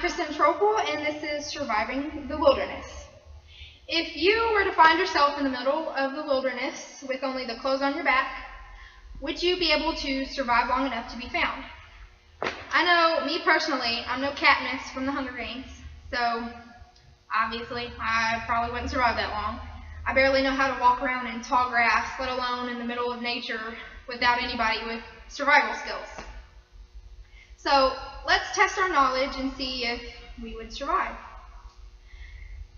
Kristen Tropel, and this is Surviving the Wilderness. If you were to find yourself in the middle of the wilderness with only the clothes on your back, would you be able to survive long enough to be found? I know, me personally, I'm no Katniss from the Hunger Games, so obviously I probably wouldn't survive that long. I barely know how to walk around in tall grass, let alone in the middle of nature without anybody with survival skills. So let's test our knowledge and see if we would survive.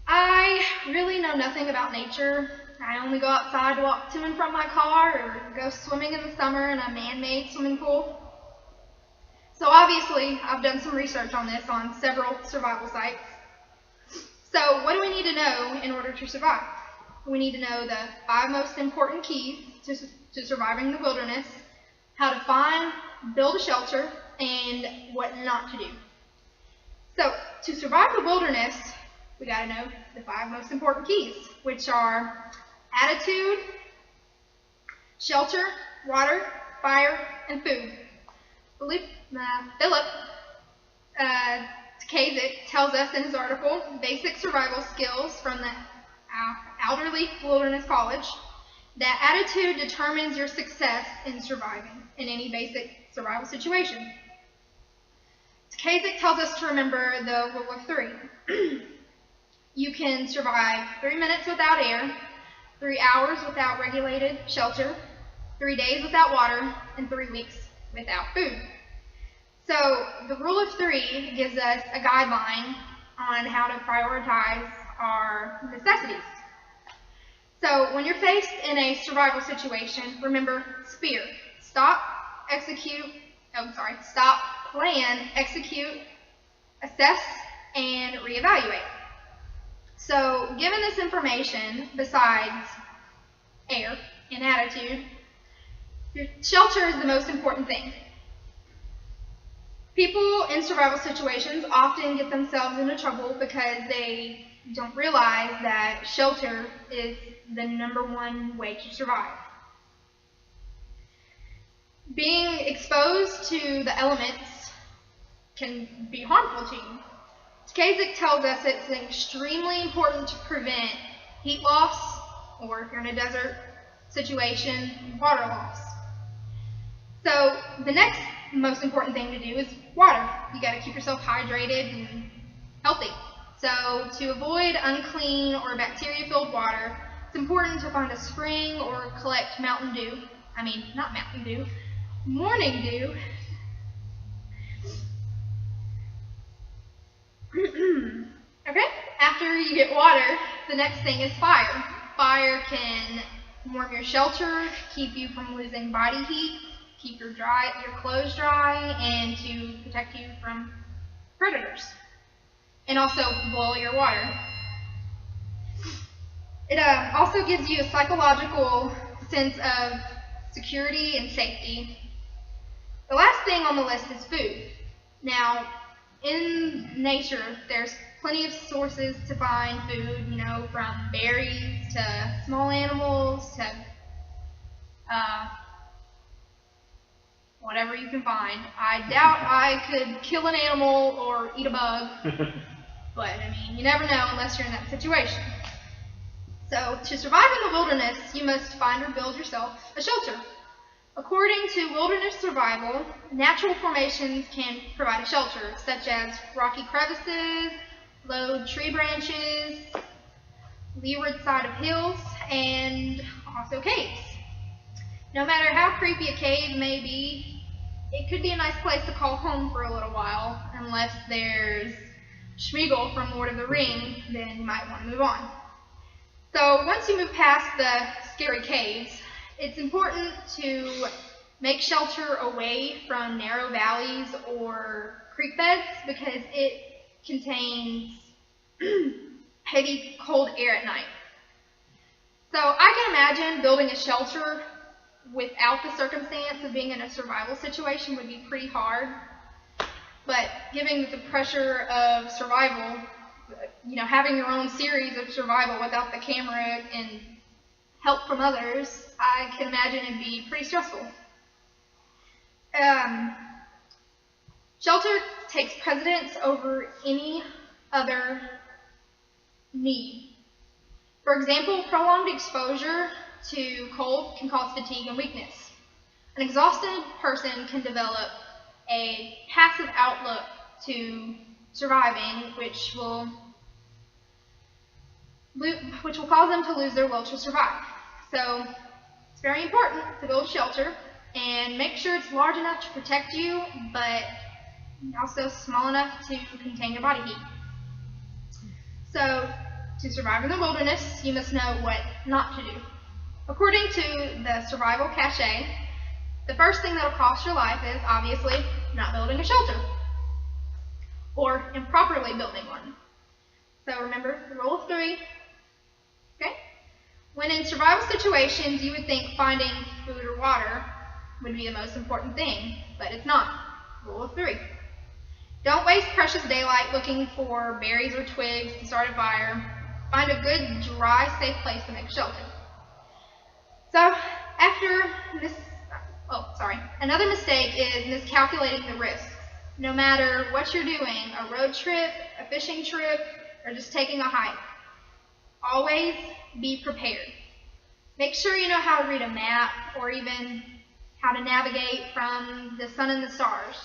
I really know nothing about nature. I only go outside to walk to and from my car or go swimming in the summer in a man-made swimming pool. So obviously I've done some research on this on several survival sites. So what do we need to know in order to survive? We need to know the 5 most important keys to surviving the wilderness, how to find, build a shelter, and what not to do. So to survive the wilderness, we got to know the 5 most important keys, which are attitude, shelter, water, fire, and food. Philip Tkaczyk tells us in his article, Basic Survival Skills from the Alderley Wilderness College, that attitude determines your success in surviving in any basic survival situation. Tkaczyk tells us to remember the rule of 3. You can survive 3 minutes without air, 3 hours without regulated shelter, 3 days without water, and 3 weeks without food. So the rule of 3 gives us a guideline on how to prioritize our necessities. So when you're faced in a survival situation, remember SPEAR. Stop, plan, execute, assess, and reevaluate. So given this information, besides air and attitude, your shelter is the most important thing. People in survival situations often get themselves into trouble because they don't realize that shelter is the number 1 way to survive. Being exposed to the elements can be harmful to you. Tkaczyk tells us it's extremely important to prevent heat loss, or if you're in a desert situation, water loss. So the next most important thing to do is water. You got to keep yourself hydrated and healthy. So to avoid unclean or bacteria-filled water, it's important to find a spring or collect morning dew. Okay, after you get water, the next thing is fire. Fire can warm your shelter, keep you from losing body heat, keep your clothes dry, and to protect you from predators. And also boil your water. It also gives you a psychological sense of security and safety. The last thing on the list is food. Now, in nature, there's plenty of sources to find food, from berries to small animals to whatever you can find. I doubt I could kill an animal or eat a bug, but you never know unless you're in that situation. So to survive in the wilderness, you must find or build yourself a shelter. According to Wilderness Survival, natural formations can provide a shelter, such as rocky crevices, low tree branches, leeward side of hills, and also caves. No matter how creepy a cave may be, it could be a nice place to call home for a little while, unless there's Schmeagol from Lord of the Rings, then you might want to move on. So once you move past the scary caves, it's important to make shelter away from narrow valleys or creek beds because it contains heavy, cold air at night. So I can imagine building a shelter without the circumstance of being in a survival situation would be pretty hard. But given the pressure of survival, having your own series of survival without the camera and help from others, I can imagine it'd be pretty stressful. Shelter takes precedence over any other need. For example, prolonged exposure to cold can cause fatigue and weakness. An exhausted person can develop a passive outlook to surviving, which will cause them to lose their will to survive. So it's very important to build shelter and make sure it's large enough to protect you, but also small enough to contain your body heat. So to survive in the wilderness, you must know what not to do. According to the survival cachet, the first thing that will cost your life is obviously not building a shelter or improperly building one. So remember the rule of 3. Okay? When in survival situations, you would think finding food or water would be the most important thing, but it's not. Rule of 3. Don't waste precious daylight looking for berries or twigs to start a fire. Find a good, dry, safe place to make a shelter. So, another mistake is miscalculating the risks. No matter what you're doing, a road trip, a fishing trip, or just taking a hike, always be prepared. Make sure you know how to read a map or even how to navigate from the sun and the stars.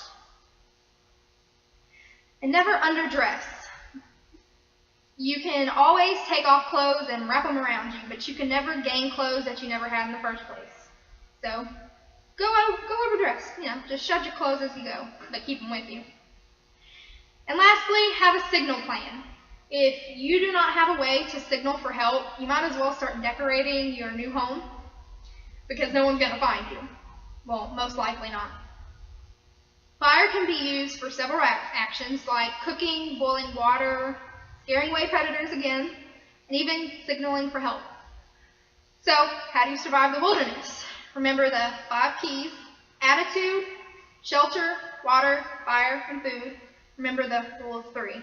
And never underdress. You can always take off clothes and wrap them around you, but you can never gain clothes that you never had in the first place. So go overdressed. Just shove your clothes as you go, but keep them with you. And lastly, have a signal plan. If you do not have a way to signal for help, you might as well start decorating your new home, because no one's going to find you. Well, most likely not. Fire can be used for several actions like cooking, boiling water, scaring away predators again, and even signaling for help. So, how do you survive the wilderness? Remember the 5 keys: attitude, shelter, water, fire, and food. Remember the rule of 3.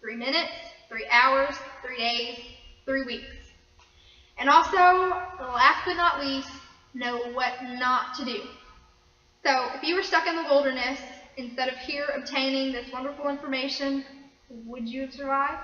3 minutes, 3 hours, 3 days, 3 weeks. And also, last but not least, know what not to do. So, if you were stuck in the wilderness, instead of here obtaining this wonderful information, would you have survived?